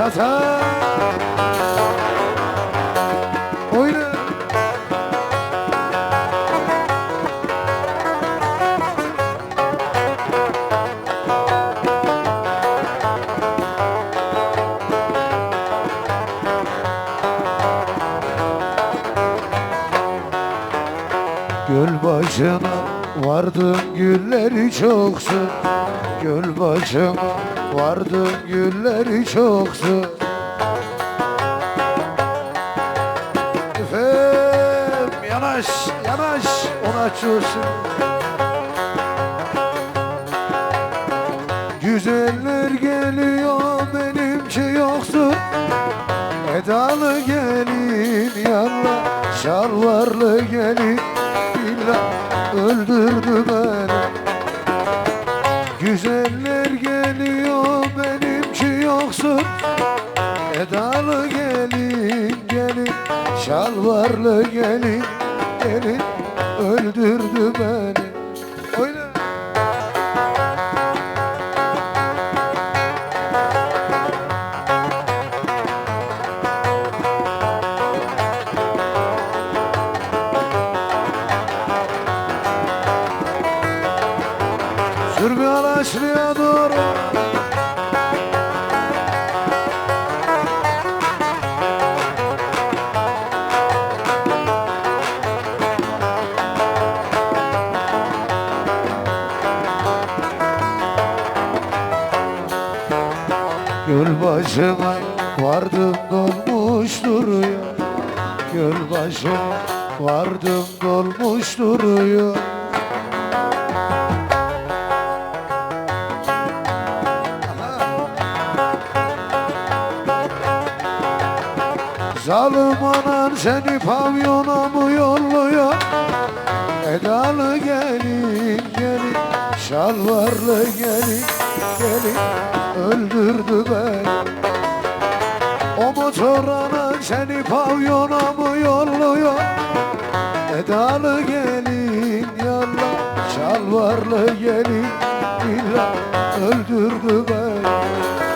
Yata oyna. Göl başına vardın gülleri çoksun. Göl başına vardın gülleri çoksun. Efendim yanaş yanaş ona çulsun. Güzeller geliyor benimki yoksun. Edalı gelin yalla şalvarlı gelin illa öldürdü beni. Güzeller geliyor benimki yoksun. Edalı gelin gelin şalvarlı gelin gelin öldürdü beni. Oyna. Sür bir Alaşlı'ya doğru. Göl başına vardım dolmuş duruyor. Göl başına vardım dolmuş duruyor. Zalim anan seni pavyona mı yolluyor? Edalı gelin gelin şalvarlı gelin gelin öldürdü beni. O motor anan seni pavyona mı yolluyor? Edalı gelin yalla şalvarlı gelin illa öldürdü beni.